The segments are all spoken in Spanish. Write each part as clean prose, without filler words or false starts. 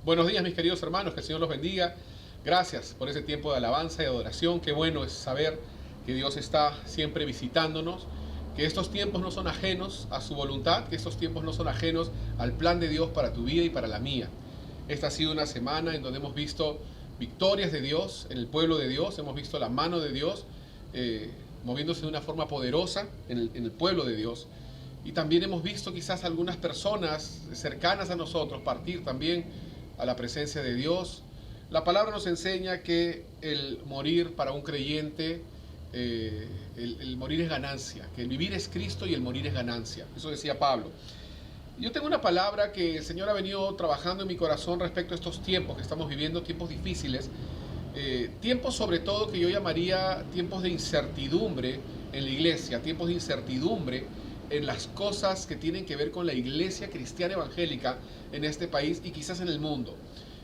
Buenos días, mis queridos hermanos, que el Señor los bendiga. Gracias por ese tiempo de alabanza y adoración. Qué bueno es saber que Dios está siempre visitándonos, que estos tiempos no son ajenos a su voluntad, que estos tiempos no son ajenos al plan de Dios para tu vida y para la mía. Esta ha sido una semana en donde hemos visto victorias de Dios en el pueblo de Dios, hemos visto la mano de Dios moviéndose de una forma poderosa en el pueblo de Dios. Y también hemos visto quizás algunas personas cercanas a nosotros partir también a la presencia de Dios. La palabra nos enseña que el morir para un creyente, el morir es ganancia, que el vivir es Cristo y el morir es ganancia. Eso decía Pablo. Yo tengo una palabra que el Señor ha venido trabajando en mi corazón respecto a estos tiempos que estamos viviendo, tiempos difíciles, tiempos sobre todo que yo llamaría tiempos de incertidumbre en la iglesia, tiempos de incertidumbre en las cosas que tienen que ver con la iglesia cristiana evangélica en este país y quizás en el mundo.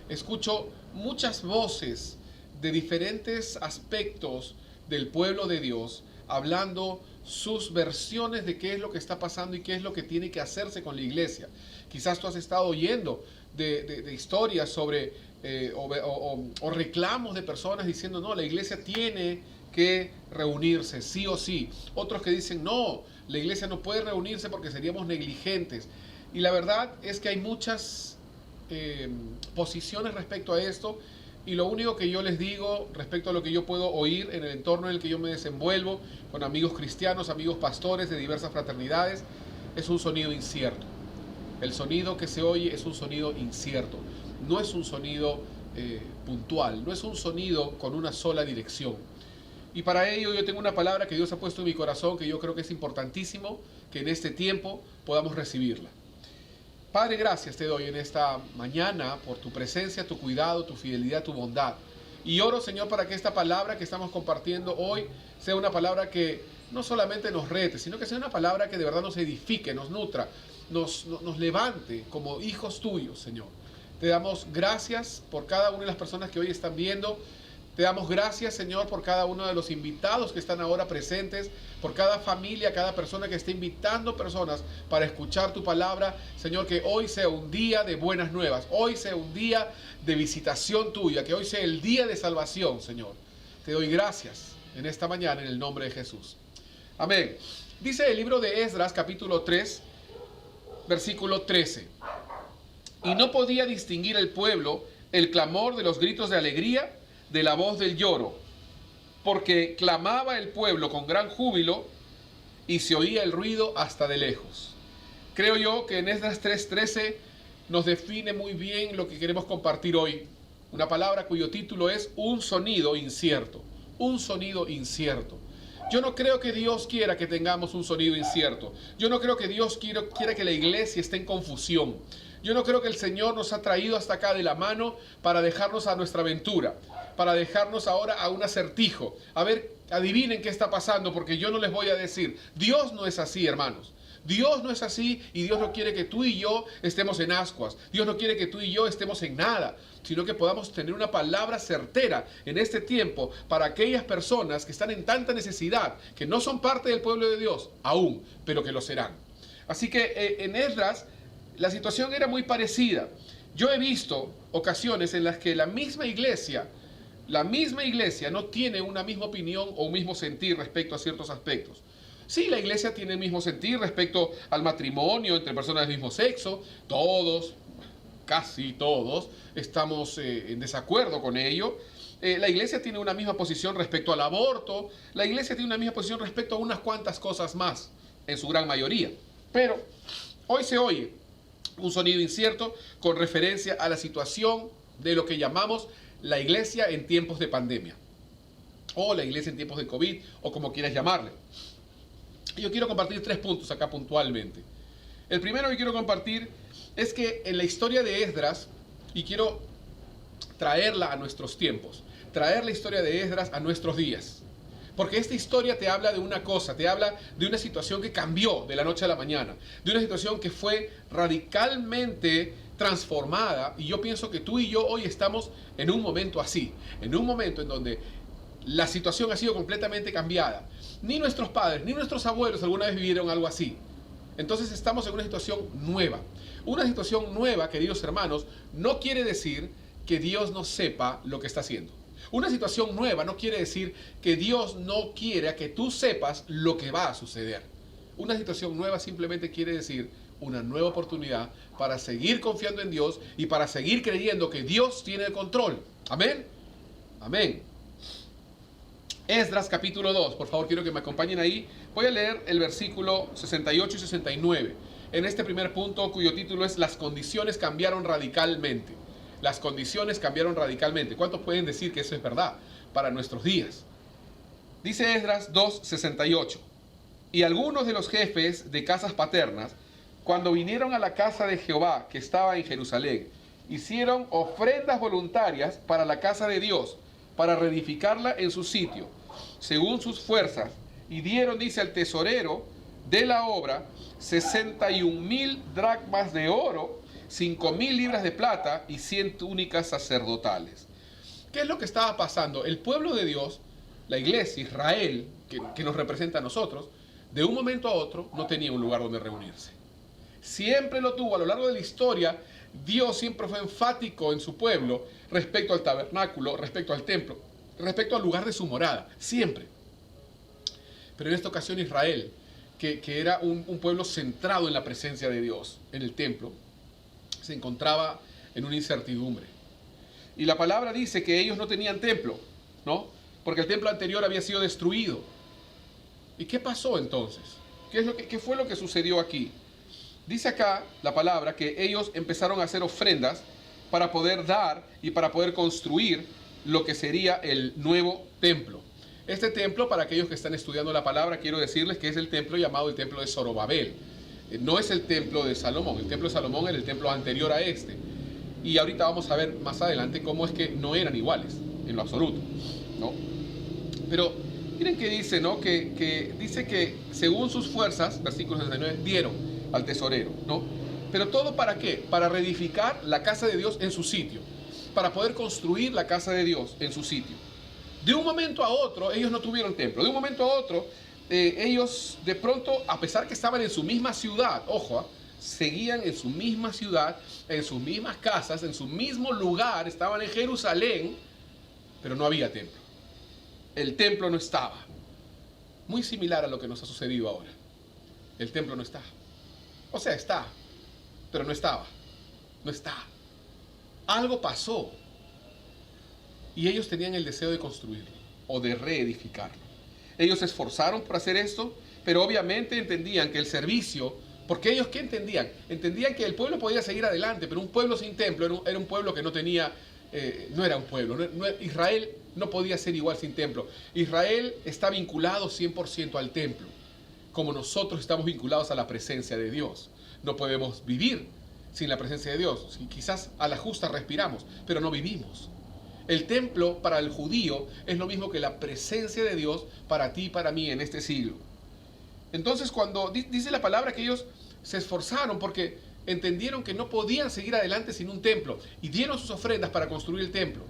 Escucho muchas voces de diferentes aspectos del pueblo de Dios hablando sus versiones de qué es lo que está pasando y qué es lo que tiene que hacerse con la iglesia. Quizás tú has estado oyendo de historias sobre o reclamos de personas diciendo no, la iglesia tiene que reunirse sí o sí. Otros que dicen no, la iglesia no puede reunirse porque seríamos negligentes. Y la verdad es que hay muchas posiciones respecto a esto, y lo único que yo les digo respecto a lo que yo puedo oír en el entorno en el que yo me desenvuelvo con amigos cristianos, amigos pastores de diversas fraternidades, es un sonido incierto. El sonido que se oye es un sonido incierto, no es un sonido puntual, no es un sonido con una sola dirección. Y para ello yo tengo una palabra que Dios ha puesto en mi corazón que yo creo que es importantísimo que en este tiempo podamos recibirla. Padre, gracias te doy en esta mañana por tu presencia, tu cuidado, tu fidelidad, tu bondad. Y oro, Señor, para que esta palabra que estamos compartiendo hoy sea una palabra que no solamente nos rete, sino que sea una palabra que de verdad nos edifique, nos nutra, nos levante como hijos tuyos, Señor. Te damos gracias por cada una de las personas que hoy están viendo. Te damos gracias, Señor, por cada uno de los invitados que están ahora presentes, por cada familia, cada persona que está invitando personas para escuchar tu palabra. Señor, que hoy sea un día de buenas nuevas, hoy sea un día de visitación tuya, que hoy sea el día de salvación, Señor. Te doy gracias en esta mañana en el nombre de Jesús. Amén. Dice el libro de Esdras, capítulo 3, versículo 13. Y no podía distinguir el pueblo el clamor de los gritos de alegría de la voz del lloro, porque clamaba el pueblo con gran júbilo y se oía el ruido hasta de lejos. Creo yo que en Esdras 3:13 nos define muy bien lo que queremos compartir hoy. Una palabra cuyo título es un sonido incierto. Un sonido incierto. Yo no creo que Dios quiera que tengamos un sonido incierto. Yo no creo que Dios quiera que la iglesia esté en confusión. Yo no creo que el Señor nos ha traído hasta acá de la mano para dejarnos a nuestra aventura, para dejarnos ahora a un acertijo. A ver, adivinen qué está pasando, porque yo no les voy a decir. Dios no es así, hermanos. Dios no es así, y Dios no quiere que tú y yo estemos en ascuas. Dios no quiere que tú y yo estemos en nada, sino que podamos tener una palabra certera en este tiempo para aquellas personas que están en tanta necesidad, que no son parte del pueblo de Dios aún, pero que lo serán. Así que en Esdras la situación era muy parecida. Yo he visto ocasiones en las que la misma iglesia no tiene una misma opinión o un mismo sentir respecto a ciertos aspectos. Sí, la iglesia tiene el mismo sentir respecto al matrimonio entre personas del mismo sexo. Todos, casi todos, estamos en desacuerdo con ello. La iglesia tiene una misma posición respecto al aborto. La iglesia tiene una misma posición respecto a unas cuantas cosas más, en su gran mayoría. Pero hoy se oye un sonido incierto con referencia a la situación de lo que llamamos la iglesia en tiempos de pandemia, o la iglesia en tiempos de COVID, o como quieras llamarle. Yo quiero compartir 3 puntos acá puntualmente. El primero que quiero compartir es que en la historia de Esdras, y quiero traerla a nuestros tiempos, traer la historia de Esdras a nuestros días, porque esta historia te habla de una cosa, te habla de una situación que cambió de la noche a la mañana, de una situación que fue radicalmente transformada, y yo pienso que tú y yo hoy estamos en un momento así, en un momento en donde la situación ha sido completamente cambiada. Ni nuestros padres, ni nuestros abuelos alguna vez vivieron algo así. Entonces estamos en una situación nueva, Una situación nueva, queridos hermanos, no quiere decir que Dios no sepa lo que está haciendo. Una situación nueva no quiere decir que Dios no quiera que tú sepas lo que va a suceder. Una situación nueva simplemente quiere decir una nueva oportunidad para seguir confiando en Dios y para seguir creyendo que Dios tiene el control. Amén. Amén. Esdras capítulo 2, por favor quiero que me acompañen ahí. Voy a leer el versículo 68 y 69. En este primer punto, cuyo título es Las condiciones cambiaron radicalmente. Las condiciones cambiaron radicalmente. ¿Cuántos pueden decir que eso es verdad para nuestros días? Dice Esdras 2:68. Y algunos de los jefes de casas paternas, cuando vinieron a la casa de Jehová, que estaba en Jerusalén, hicieron ofrendas voluntarias para la casa de Dios, para reedificarla en su sitio, según sus fuerzas, y dieron, dice, al tesorero de la obra 61,000 dracmas de oro, 5,000 libras de plata y 100 túnicas sacerdotales. ¿Qué es lo que estaba pasando? El pueblo de Dios, la iglesia, Israel, que nos representa a nosotros, de un momento a otro no tenía un lugar donde reunirse. Siempre lo tuvo. A lo largo de la historia, Dios siempre fue enfático en su pueblo respecto al tabernáculo, respecto al templo, respecto al lugar de su morada. Siempre. Pero en esta ocasión Israel, que era un pueblo centrado en la presencia de Dios, en el templo, se encontraba en una incertidumbre. Y la palabra dice que ellos no tenían templo, ¿no? Porque el templo anterior había sido destruido. ¿Y qué pasó entonces? ¿Qué fue lo que sucedió aquí? Dice acá la palabra que ellos empezaron a hacer ofrendas para poder dar y para poder construir lo que sería el nuevo templo. Este templo, para aquellos que están estudiando la palabra, quiero decirles que es el templo llamado el templo de Zorobabel. No es el templo de Salomón. El templo de Salomón era el templo anterior a este. Y ahorita vamos a ver más adelante cómo es que no eran iguales, en lo absoluto, ¿no? Pero miren que dice, ¿no? Que dice que según sus fuerzas, versículo 69, dieron al tesorero, ¿no? Pero todo ¿para qué? Para reedificar la casa de Dios en su sitio, para poder construir la casa de Dios en su sitio. De un momento a otro, ellos no tuvieron templo. De un momento a otro, ellos de pronto, a pesar que estaban en su misma ciudad, ojo, seguían en su misma ciudad, en sus mismas casas, en su mismo lugar, estaban en Jerusalén, pero no había templo. El templo no estaba. Muy similar a lo que nos ha sucedido ahora. El templo no está. O sea, está, pero no estaba. No está. Algo pasó. Y ellos tenían el deseo de construirlo o de reedificarlo. Ellos se esforzaron por hacer esto, pero obviamente entendían que el servicio, porque ellos ¿qué entendían? Entendían que el pueblo podía seguir adelante, pero un pueblo sin templo era un pueblo que no tenía, no era un pueblo. Israel no podía ser igual sin templo. Israel está vinculado 100% al templo, como nosotros estamos vinculados a la presencia de Dios. No podemos vivir sin la presencia de Dios. Quizás a la justa respiramos, pero no vivimos. El templo para el judío es lo mismo que la presencia de Dios para ti y para mí en este siglo. Entonces cuando dice la palabra que ellos se esforzaron porque entendieron que no podían seguir adelante sin un templo y dieron sus ofrendas para construir el templo.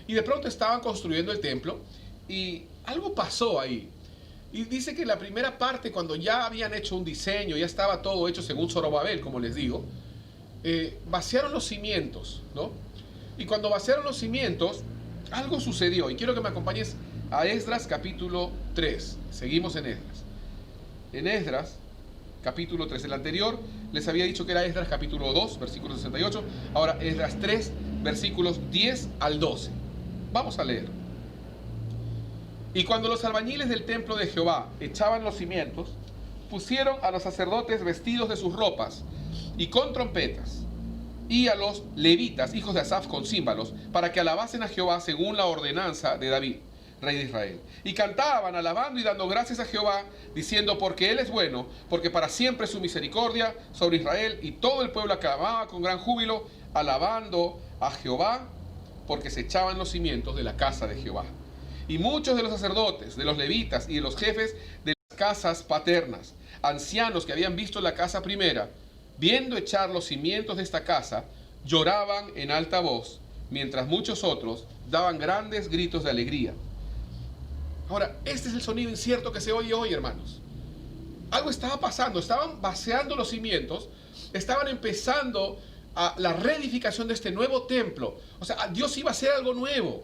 Y de pronto estaban construyendo el templo y algo pasó ahí. Y dice que la primera parte, cuando ya habían hecho un diseño, ya estaba todo hecho según Zorobabel, como les digo, vaciaron los cimientos, ¿no? Y cuando vaciaron los cimientos, algo sucedió. Y quiero que me acompañes a Esdras capítulo 3. Seguimos en Esdras. En Esdras capítulo 3. El anterior les había dicho que era Esdras capítulo 2, versículo 68. Ahora Esdras 3, versículos 10 al 12. Vamos a leer. Y cuando los albañiles del templo de Jehová echaban los cimientos, pusieron a los sacerdotes vestidos de sus ropas y con trompetas, y a los levitas, hijos de Asaf, con címbalos, para que alabasen a Jehová según la ordenanza de David, rey de Israel. Y cantaban, alabando y dando gracias a Jehová, diciendo, porque Él es bueno, porque para siempre es su misericordia sobre Israel. Y todo el pueblo aclamaba con gran júbilo, alabando a Jehová, porque se echaban los cimientos de la casa de Jehová. Y muchos de los sacerdotes, de los levitas y de los jefes de las casas paternas, ancianos que habían visto la casa primera, viendo echar los cimientos de esta casa, lloraban en alta voz, mientras muchos otros daban grandes gritos de alegría. Ahora, este es el sonido incierto que se oye hoy, hermanos. Algo estaba pasando, estaban vaciando los cimientos estaban empezando a la reedificación de este nuevo templo. O sea, Dios iba a hacer algo nuevo.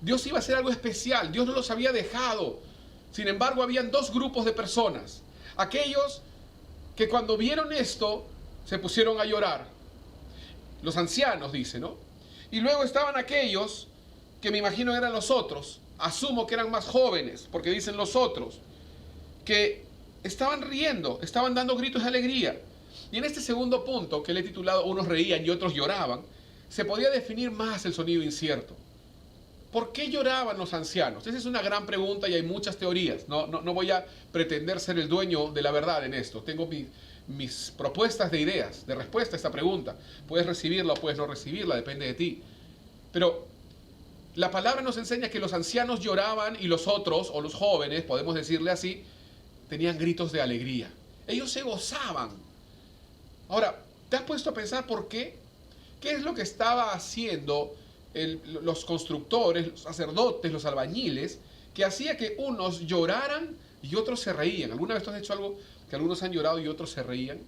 Dios iba a hacer algo especial. Dios no los había dejado. Sin embargo, habían dos grupos de personas. Aquellos que cuando vieron esto, se pusieron a llorar. Los ancianos, dice, ¿no? Y luego estaban aquellos que me imagino eran los otros. Asumo que eran más jóvenes, porque dicen los otros, que estaban riendo, estaban dando gritos de alegría. Y en este segundo punto, que le he titulado Unos reían y otros lloraban, se podía definir más el sonido incierto. ¿Por qué lloraban los ancianos? Esa es una gran pregunta y hay muchas teorías. No voy a pretender ser el dueño de la verdad en esto. Tengo mis propuestas de ideas, de respuesta a esta pregunta. Puedes recibirla o puedes no recibirla, depende de ti. Pero la palabra nos enseña que los ancianos lloraban y los otros, o los jóvenes, podemos decirle así, tenían gritos de alegría. Ellos se gozaban. Ahora, ¿te has puesto a pensar por qué? ¿Qué es lo que estaba haciendo los constructores, los sacerdotes, los albañiles, que hacía que unos lloraran y otros se reían? ¿Alguna vez tú has hecho algo que algunos han llorado y otros se reían?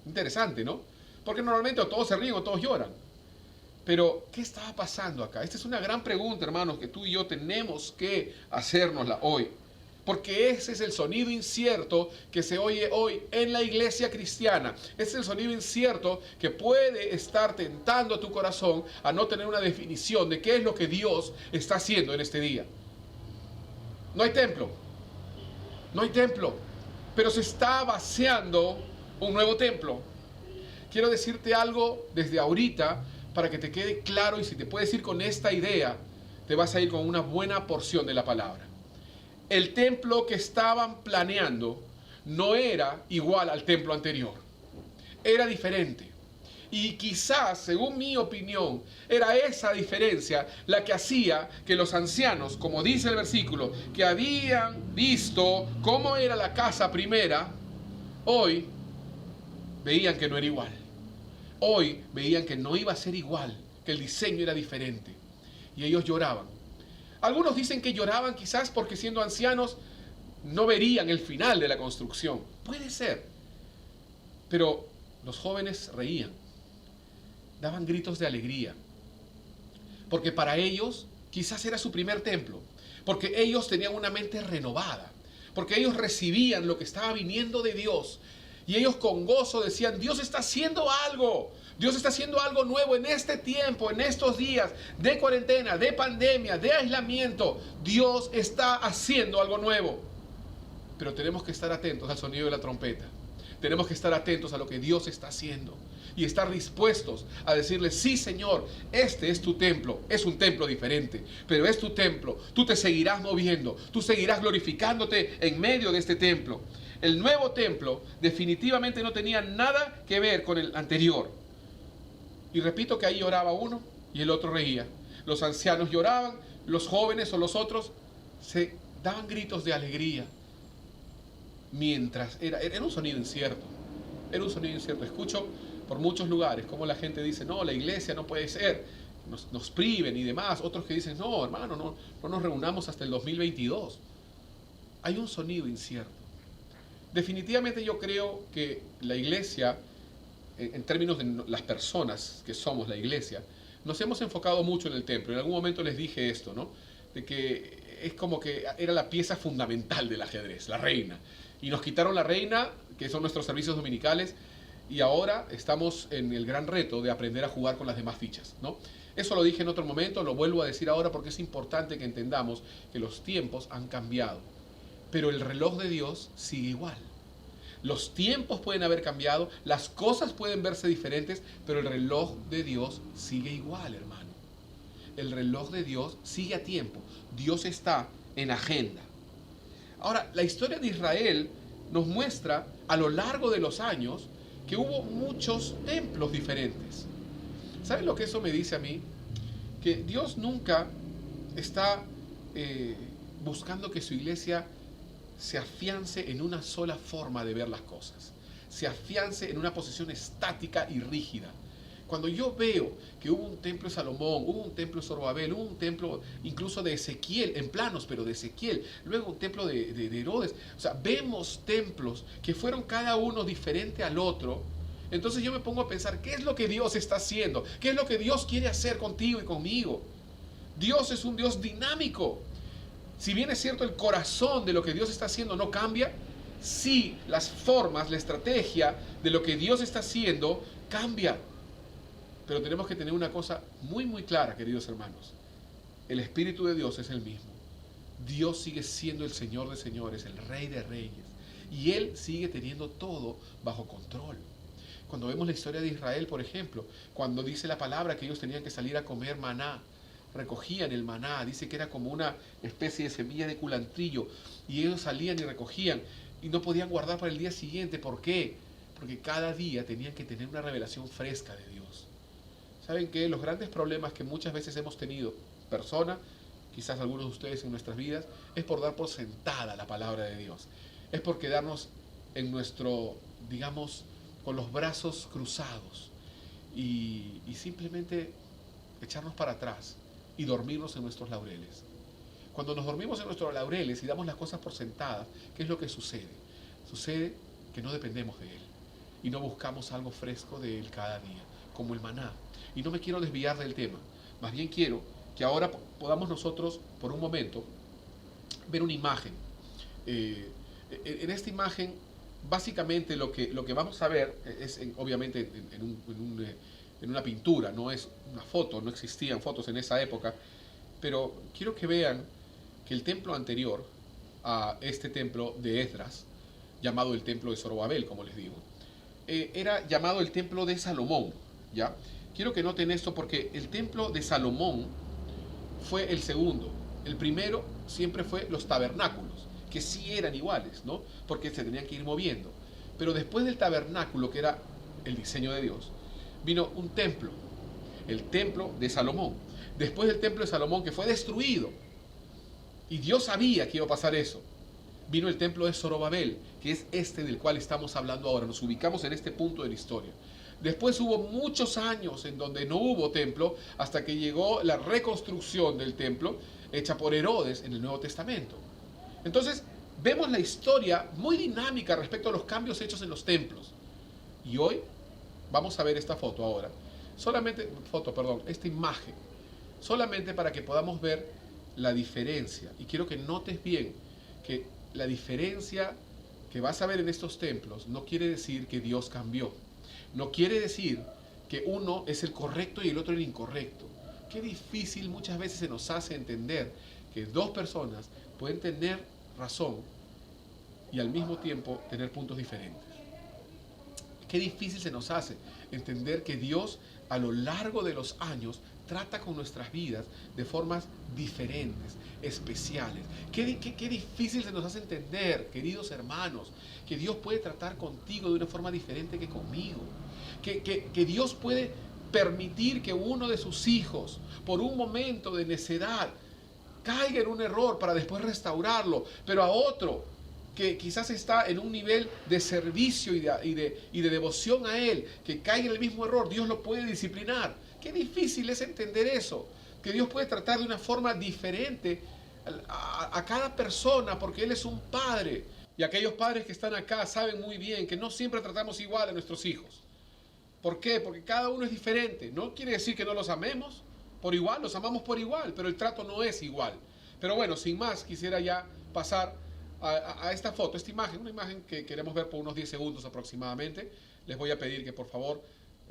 Interesante, ¿no? Porque normalmente o todos se ríen o todos lloran. Pero, ¿qué estaba pasando acá? Esta es una gran pregunta, hermanos, que tú y yo tenemos que hacérnosla hoy. Porque ese es el sonido incierto que se oye hoy en la iglesia cristiana. Ese es el sonido incierto que puede estar tentando a tu corazón a no tener una definición de qué es lo que Dios está haciendo en este día. No hay templo. No hay templo. Pero se está vaciando un nuevo templo. Quiero decirte algo desde ahorita para que te quede claro, y si te puedes ir con esta idea, te vas a ir con una buena porción de la palabra. El templo que estaban planeando no era igual al templo anterior. Era diferente. Y quizás, según mi opinión, era esa diferencia la que hacía que los ancianos, como dice el versículo, que habían visto cómo era la casa primera, hoy veían que no era igual. Hoy veían que no iba a ser igual, que el diseño era diferente. Y ellos lloraban. Algunos dicen que lloraban quizás porque siendo ancianos no verían el final de la construcción. Puede ser. Pero los jóvenes reían. Daban gritos de alegría. Porque para ellos quizás era su primer templo. Porque ellos tenían una mente renovada. Porque ellos recibían lo que estaba viniendo de Dios. Y ellos con gozo decían, Dios está haciendo algo. Dios está haciendo algo nuevo en este tiempo, en estos días de cuarentena, de pandemia, de aislamiento. Dios está haciendo algo nuevo. Pero tenemos que estar atentos al sonido de la trompeta. Tenemos que estar atentos a lo que Dios está haciendo. Y estar dispuestos a decirle, sí Señor, este es tu templo. Es un templo diferente, pero es tu templo. Tú te seguirás moviendo. Tú seguirás glorificándote en medio de este templo. El nuevo templo definitivamente no tenía nada que ver con el anterior. Y repito que ahí lloraba uno y el otro reía. Los ancianos lloraban, los jóvenes o los otros se daban gritos de alegría. Mientras era un sonido incierto. Era un sonido incierto. Escucho por muchos lugares como la gente dice, no, la iglesia no puede ser, nos priven y demás. Otros que dicen, no, hermano, no nos reunamos hasta el 2022. Hay un sonido incierto. Definitivamente yo creo que la iglesia, en términos de las personas que somos la iglesia, nos hemos enfocado mucho en el templo. En algún momento les dije esto, ¿no? De que es como que era la pieza fundamental del ajedrez, la reina. Y nos quitaron la reina, que son nuestros servicios dominicales, y ahora estamos en el gran reto de aprender a jugar con las demás fichas, ¿no? Eso lo dije en otro momento, lo vuelvo a decir ahora porque es importante que entendamos que los tiempos han cambiado. Pero el reloj de Dios sigue igual. Los tiempos pueden haber cambiado, las cosas pueden verse diferentes, pero el reloj de Dios sigue igual, hermano. El reloj de Dios sigue a tiempo. Dios está en agenda. Ahora, la historia de Israel nos muestra a lo largo de los años que hubo muchos templos diferentes. ¿Saben lo que eso me dice a mí? Que Dios nunca está buscando que su iglesia se afiance en una sola forma de ver las cosas, se afiance en una posición estática y rígida. Cuando yo veo que hubo un templo de Salomón, hubo un templo de Zorobabel, hubo un templo incluso de Ezequiel, en planos, pero de Ezequiel, luego un templo de Herodes, o sea, vemos templos que fueron cada uno diferente al otro, Entonces yo me pongo a pensar, ¿qué es lo que Dios está haciendo? ¿Qué es lo que Dios quiere hacer contigo y conmigo? Dios es un Dios dinámico. Si bien es cierto, el corazón de lo que Dios está haciendo no cambia, sí las formas, la estrategia de lo que Dios está haciendo cambia. Pero tenemos que tener una cosa muy clara, queridos hermanos. El Espíritu de Dios es el mismo. Dios sigue siendo el Señor de señores, el Rey de reyes. Y Él sigue teniendo todo bajo control. Cuando vemos la historia de Israel, por ejemplo, cuando dice la palabra que ellos tenían que salir a comer maná, recogían el maná, dice que era como una especie de semilla de culantrillo, y ellos salían y recogían, y no podían guardar para el día siguiente. ¿Por qué? Porque cada día tenían que tener una revelación fresca de Dios. ¿Saben qué? Los grandes problemas que muchas veces hemos tenido, persona, quizás algunos de ustedes en nuestras vidas, es por dar por sentada la palabra de Dios. Es por quedarnos en nuestro, digamos, con los brazos cruzados y simplemente echarnos para atrás y dormirnos en nuestros laureles. Cuando nos dormimos en nuestros laureles y damos las cosas por sentadas, ¿qué es lo que sucede? Sucede que no dependemos de Él y no buscamos algo fresco de Él cada día, como el maná. Y no me quiero desviar del tema, más bien quiero que ahora podamos nosotros, por un momento, ver una imagen. En esta imagen, básicamente lo que vamos a ver es obviamente en una pintura, no es una foto, no existían fotos en esa época, pero quiero que vean que el templo anterior a este templo de Esdras, llamado el templo de Zorobabel, como les digo, era llamado el templo de Salomón, ¿ya? Quiero que noten esto porque el templo de Salomón fue el segundo. El primero siempre fue los tabernáculos, que sí eran iguales, ¿no? Porque se tenían que ir moviendo. Pero después del tabernáculo, que era el diseño de Dios, vino un templo, el templo de Salomón. Después del templo de Salomón, que fue destruido, y Dios sabía que iba a pasar eso, vino el templo de Zorobabel, que es este del cual estamos hablando ahora. Nos ubicamos en este punto de la historia. Después hubo muchos años en donde no hubo templo, hasta que llegó la reconstrucción del templo, hecha por Herodes en el Nuevo Testamento. Entonces, vemos la historia muy dinámica respecto a los cambios hechos en los templos. Y hoy vamos a ver esta foto ahora. Esta imagen. Solamente para que podamos ver la diferencia. Y quiero que notes bien que la diferencia que vas a ver en estos templos no quiere decir que Dios cambió. No quiere decir que uno es el correcto y el otro el incorrecto. Qué difícil muchas veces se nos hace entender que dos personas pueden tener razón y al mismo tiempo tener puntos diferentes. Qué difícil se nos hace entender que Dios a lo largo de los años trata con nuestras vidas de formas diferentes, especiales. Qué difícil se nos hace entender, queridos hermanos, que Dios puede tratar contigo de una forma diferente que conmigo. Que Dios puede permitir que uno de sus hijos, por un momento de necedad, caiga en un error para después restaurarlo, pero a otro que quizás está en un nivel de servicio y de devoción a Él, que caiga en el mismo error, Dios lo puede disciplinar. Qué difícil es entender eso, que Dios puede tratar de una forma diferente a cada persona, porque Él es un padre. Y aquellos padres que están acá saben muy bien que no siempre tratamos igual a nuestros hijos. ¿Por qué? Porque cada uno es diferente. No quiere decir que no los amemos por igual, los amamos por igual, pero el trato no es igual. Pero bueno, sin más, quisiera ya pasar a esta foto, esta imagen, una imagen que queremos ver por unos 10 segundos aproximadamente. Les voy a pedir que por favor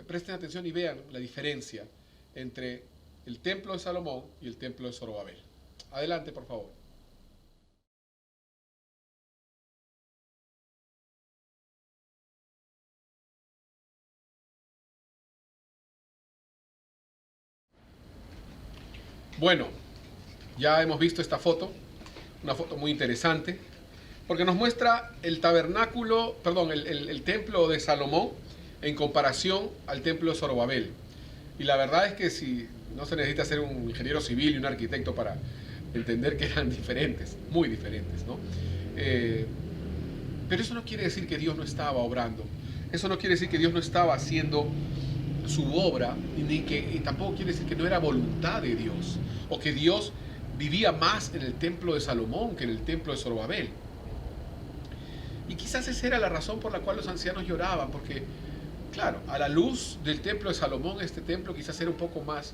presten atención y vean la diferencia entre el templo de Salomón y el templo de Zorobabel. Adelante, por favor. Bueno, ya hemos visto esta foto, una foto muy interesante, porque nos muestra el tabernáculo, perdón, el templo de Salomón en comparación al templo de Zorobabel. Y la verdad es que si no se necesita ser un ingeniero civil y un arquitecto para entender que eran diferentes, muy diferentes, ¿no? Pero eso no quiere decir que Dios no estaba obrando. Eso no quiere decir que Dios no estaba haciendo su obra, y tampoco quiere decir que no era voluntad de Dios, o que Dios vivía más en el templo de Salomón que en el templo de Zorobabel. Y quizás esa era la razón por la cual los ancianos lloraban, porque Claro, a la luz del templo de Salomón, este templo quizás era un poco más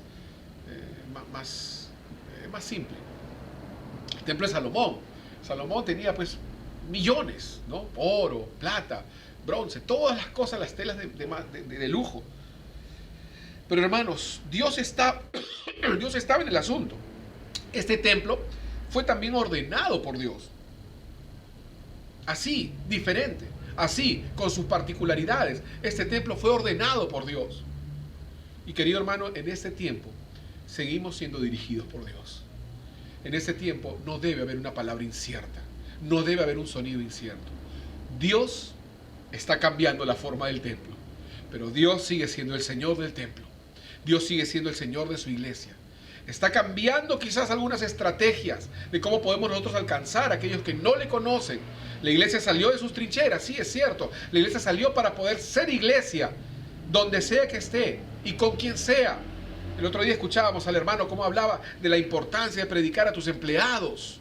simple. El templo de Salomón. Salomón tenía pues millones, ¿no? Oro, plata, bronce, todas las cosas, las telas de lujo. Pero hermanos, Dios estaba en el asunto. Este templo fue también ordenado por Dios. Así, diferente. Así, con sus particularidades. Este templo fue ordenado por Dios. Y querido hermano, en este tiempo seguimos siendo dirigidos por Dios. En este tiempo no debe haber una palabra incierta. No debe haber un sonido incierto. Dios está cambiando la forma del templo. Pero Dios sigue siendo el Señor del templo. Dios sigue siendo el Señor de su iglesia. Está cambiando quizás algunas estrategias de cómo podemos nosotros alcanzar a aquellos que no le conocen. La iglesia salió de sus trincheras, sí, es cierto. La iglesia salió para poder ser iglesia, donde sea que esté y con quien sea. El otro día escuchábamos al hermano cómo hablaba de la importancia de predicar a tus empleados.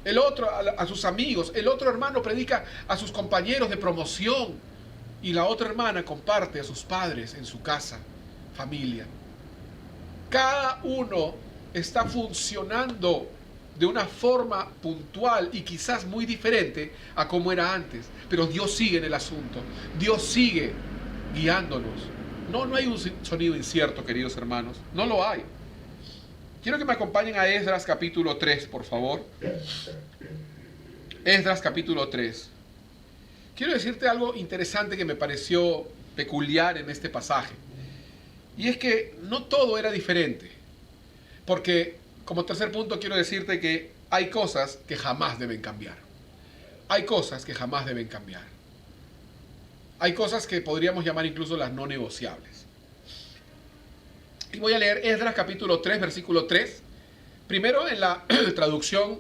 El otro a sus amigos. El otro hermano predica a sus compañeros de promoción. Y la otra hermana comparte a sus padres en su casa, familia. Cada uno está funcionando de una forma puntual y quizás muy diferente a como era antes. Pero Dios sigue en el asunto. Dios sigue guiándonos. No hay un sonido incierto, queridos hermanos. No lo hay. Quiero que me acompañen a Esdras capítulo 3, por favor. Esdras capítulo 3. Quiero decirte algo interesante que me pareció peculiar en este pasaje. Y es que no todo era diferente. Porque, como tercer punto, quiero decirte que hay cosas que jamás deben cambiar. Hay cosas que jamás deben cambiar. Hay cosas que podríamos llamar incluso las no negociables. Y voy a leer Esdras capítulo 3, versículo 3. Primero en la traducción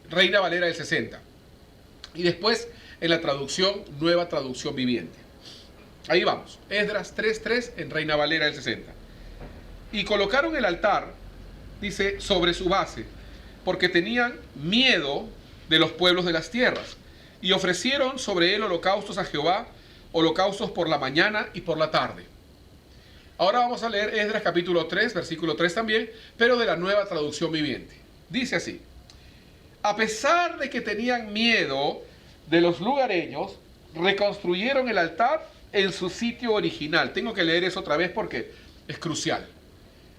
Reina Valera del 60. Y después en la traducción Nueva Traducción Viviente. Ahí vamos. Esdras 3:3 en Reina Valera del 60. Y colocaron el altar, dice, sobre su base, porque tenían miedo de los pueblos de las tierras. Y ofrecieron sobre él holocaustos a Jehová, holocaustos por la mañana y por la tarde. Ahora vamos a leer Esdras capítulo 3, versículo 3 también, pero de la Nueva Traducción Viviente. Dice así: a pesar de que tenían miedo de los lugareños, reconstruyeron el altar en su sitio original. Tengo que leer eso otra vez porque es crucial.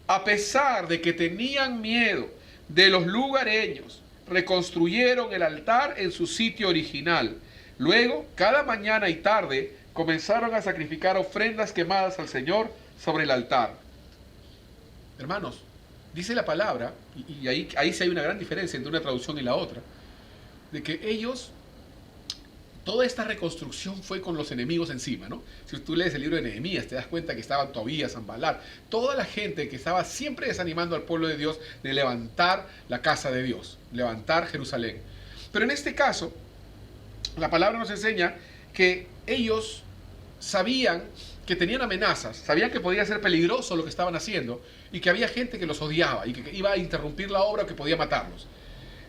A pesar de que tenían miedo de los lugareños, reconstruyeron el altar en su sitio original. Luego, cada mañana y tarde, comenzaron a sacrificar ofrendas quemadas al Señor sobre el altar. Hermanos, dice la palabra, y ahí sí hay una gran diferencia entre una traducción y la otra, de que ellos, toda esta reconstrucción fue con los enemigos encima, ¿no? Si tú lees el libro de Nehemías, te das cuenta que estaban Tobías, Sanballat, toda la gente que estaba siempre desanimando al pueblo de Dios de levantar la casa de Dios, levantar Jerusalén. Pero en este caso, la palabra nos enseña que ellos sabían que tenían amenazas, sabían que podía ser peligroso lo que estaban haciendo y que había gente que los odiaba y que iba a interrumpir la obra o que podía matarlos.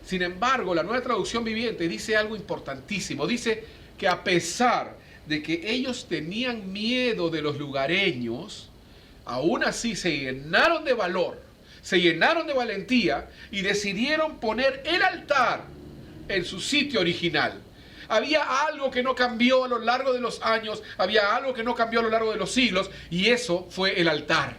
Sin embargo, la Nueva Traducción Viviente dice algo importantísimo. Dice que a pesar de que ellos tenían miedo de los lugareños, aún así se llenaron de valor, se llenaron de valentía y decidieron poner el altar en su sitio original. Había algo que no cambió a lo largo de los años, había algo que no cambió a lo largo de los siglos, y eso fue el altar.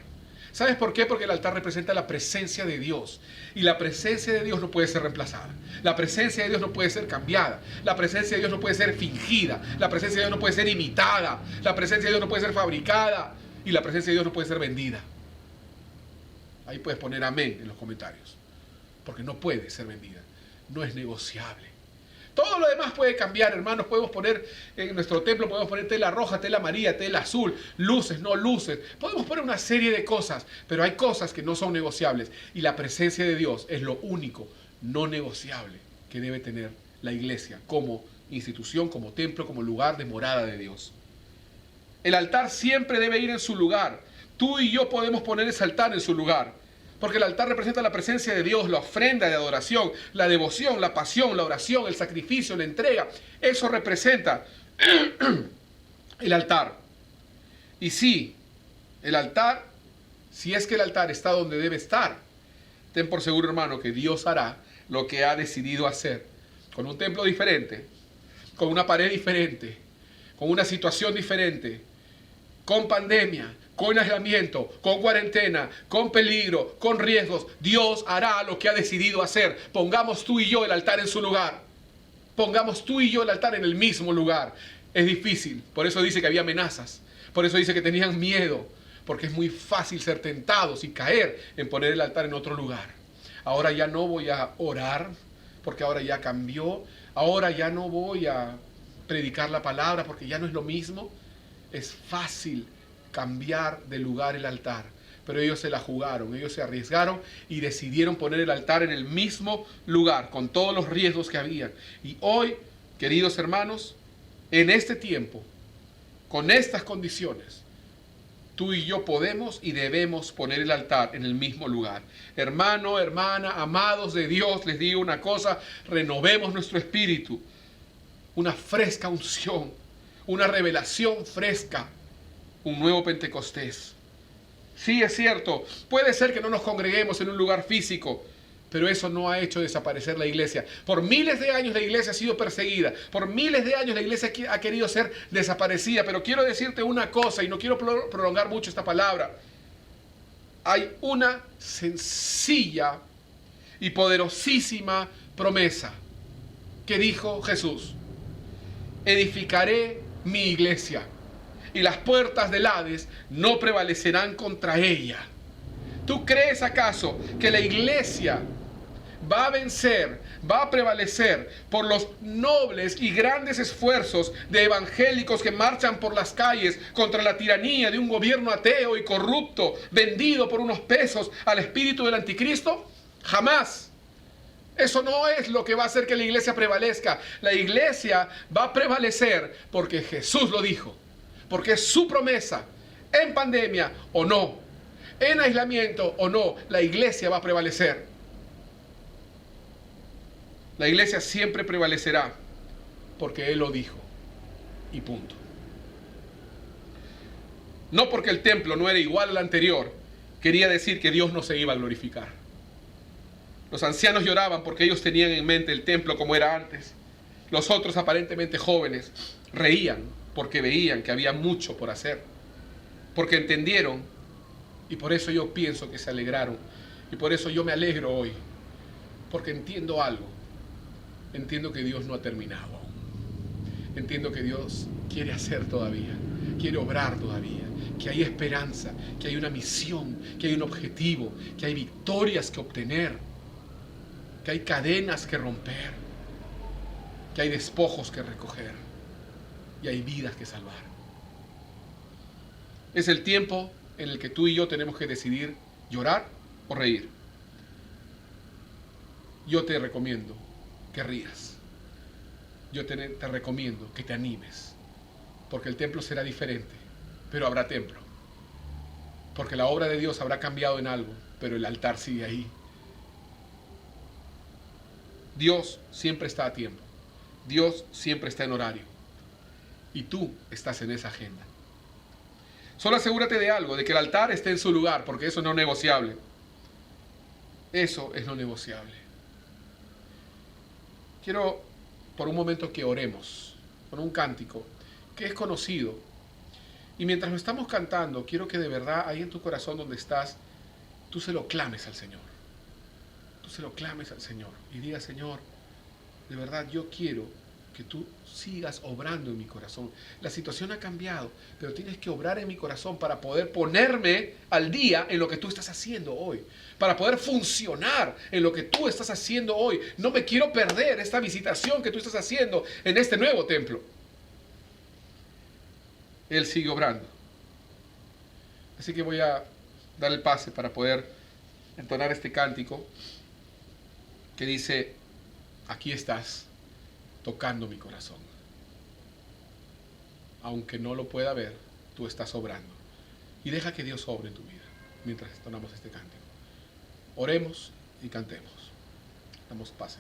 ¿Sabes por qué? Porque el altar representa la presencia de Dios. Y la presencia de Dios no puede ser reemplazada. La presencia de Dios no puede ser cambiada. La presencia de Dios no puede ser fingida. La presencia de Dios no puede ser imitada. La presencia de Dios no puede ser fabricada. Y la presencia de Dios no puede ser vendida. Ahí puedes poner amén en los comentarios. Porque no puede ser vendida. No es negociable. Todo lo demás puede cambiar, hermanos. Podemos poner en nuestro templo, podemos poner tela roja, tela amarilla, tela azul, luces, no luces. Podemos poner una serie de cosas, pero hay cosas que no son negociables. Y la presencia de Dios es lo único no negociable que debe tener la iglesia como institución, como templo, como lugar de morada de Dios. El altar siempre debe ir en su lugar. Tú y yo podemos poner ese altar en su lugar. Porque el altar representa la presencia de Dios, la ofrenda de adoración, la devoción, la pasión, la oración, el sacrificio, la entrega. Eso representa el altar. Y sí, el altar, si es que el altar está donde debe estar, ten por seguro, hermano, que Dios hará lo que ha decidido hacer. Con un templo diferente, con una pared diferente, con una situación diferente, con pandemia, con aislamiento, con cuarentena, con peligro, con riesgos. Dios hará lo que ha decidido hacer. Pongamos tú y yo el altar en su lugar. Pongamos tú y yo el altar en el mismo lugar. Es difícil, por eso dice que había amenazas. Por eso dice que tenían miedo, porque es muy fácil ser tentados y caer en poner el altar en otro lugar. Ahora ya no voy a orar, porque ahora ya cambió. Ahora ya no voy a predicar la palabra, porque ya no es lo mismo. Es fácil cambiar de lugar el altar, pero ellos se la jugaron, ellos se arriesgaron y decidieron poner el altar en el mismo lugar, con todos los riesgos que habían. Y hoy, queridos hermanos, en este tiempo, con estas condiciones, tú y yo podemos y debemos poner el altar en el mismo lugar. Hermano, hermana, amados de Dios, les digo una cosa: renovemos nuestro espíritu, una fresca unción, una revelación fresca, un nuevo Pentecostés. Sí, es cierto, puede ser que no nos congreguemos en un lugar físico, pero eso no ha hecho desaparecer la iglesia. Por miles de años la iglesia ha sido perseguida. Por miles de años la iglesia ha querido ser desaparecida. Pero quiero decirte una cosa, y no quiero prolongar mucho esta palabra. Hay una sencilla y poderosísima promesa que dijo Jesús: edificaré mi iglesia, y las puertas del Hades no prevalecerán contra ella. ¿Tú crees acaso que la iglesia va a vencer, va a prevalecer por los nobles y grandes esfuerzos de evangélicos que marchan por las calles contra la tiranía de un gobierno ateo y corrupto, vendido por unos pesos al espíritu del anticristo? Jamás. Eso no es lo que va a hacer que la iglesia prevalezca. La iglesia va a prevalecer porque Jesús lo dijo, porque es su promesa. En pandemia o no, en aislamiento o no, la iglesia va a prevalecer. La iglesia siempre prevalecerá porque Él lo dijo y punto. No porque el templo no era igual al anterior, quería decir que Dios no se iba a glorificar. Los ancianos lloraban porque ellos tenían en mente el templo como era antes. Los otros, aparentemente jóvenes, reían porque veían que había mucho por hacer, porque entendieron, y por eso yo pienso que se alegraron, y por eso yo me alegro hoy, porque entiendo algo. Entiendo que Dios no ha terminado aún. Entiendo que Dios quiere hacer todavía, quiere obrar todavía, que hay esperanza, que hay una misión, que hay un objetivo, que hay victorias que obtener, que hay cadenas que romper, que hay despojos que recoger y hay vidas que salvar. Es el tiempo en el que tú y yo tenemos que decidir llorar o reír. Yo te recomiendo que rías. Yo te recomiendo que te animes, porque el templo será diferente, pero habrá templo. Porque la obra de Dios habrá cambiado en algo, pero el altar sigue ahí. Dios siempre está a tiempo. Dios siempre está en horario. Y tú estás en esa agenda. Solo asegúrate de algo, de que el altar esté en su lugar, porque eso no es negociable. Eso es no negociable. Quiero por un momento que oremos con un cántico que es conocido. Y mientras lo estamos cantando, quiero que de verdad ahí en tu corazón donde estás, tú se lo clames al Señor. Tú se lo clames al Señor y digas: Señor, de verdad yo quiero que tú sigas obrando en mi corazón. La situación ha cambiado, pero tienes que obrar en mi corazón para poder ponerme al día en lo que tú estás haciendo hoy, para poder funcionar en lo que tú estás haciendo hoy. No me quiero perder esta visitación que tú estás haciendo en este nuevo templo. Él sigue obrando. Así que voy a dar el pase para poder entonar este cántico que dice: aquí estás tocando mi corazón. Aunque no lo pueda ver, tú estás obrando. Y deja que Dios obre en tu vida mientras entonamos este cántico. Oremos y cantemos. Damos pase.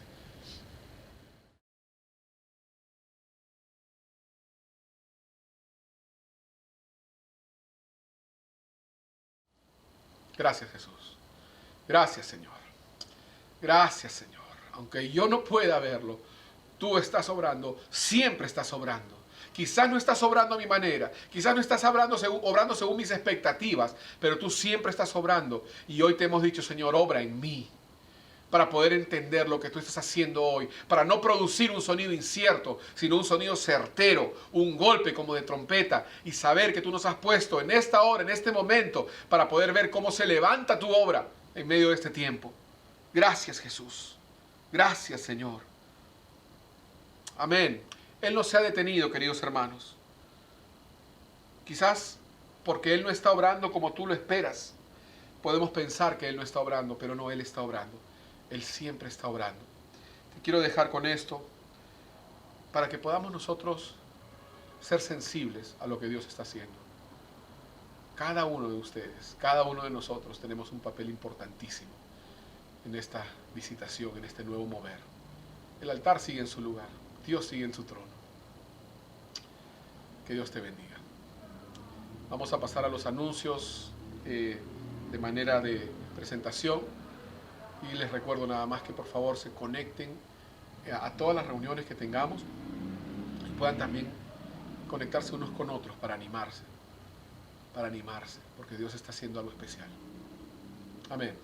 Gracias, Jesús. Gracias, Señor. Gracias, Señor. Aunque yo no pueda verlo, tú estás obrando, siempre estás obrando. Quizás no estás obrando a mi manera, quizás no estás obrando según mis expectativas, pero tú siempre estás obrando. Y hoy te hemos dicho, Señor, obra en mí, para poder entender lo que tú estás haciendo hoy, para no producir un sonido incierto, sino un sonido certero, un golpe como de trompeta, y saber que tú nos has puesto en esta hora, en este momento, para poder ver cómo se levanta tu obra en medio de este tiempo. Gracias, Jesús. Gracias, Señor. Amén. Él no se ha detenido, queridos hermanos. Quizás porque Él no está obrando como tú lo esperas. Podemos pensar que Él no está obrando, pero no, Él está obrando. Él siempre está obrando. Te quiero dejar con esto para que podamos nosotros ser sensibles a lo que Dios está haciendo. Cada uno de ustedes, cada uno de nosotros tenemos un papel importantísimo en esta visitación, en este nuevo mover. El altar sigue en su lugar. Dios sigue en su trono. Que Dios te bendiga. Vamos a pasar a los anuncios de manera de presentación. Y les recuerdo nada más que por favor se conecten a todas las reuniones que tengamos y puedan también conectarse unos con otros para animarse, porque Dios está haciendo algo especial. Amén.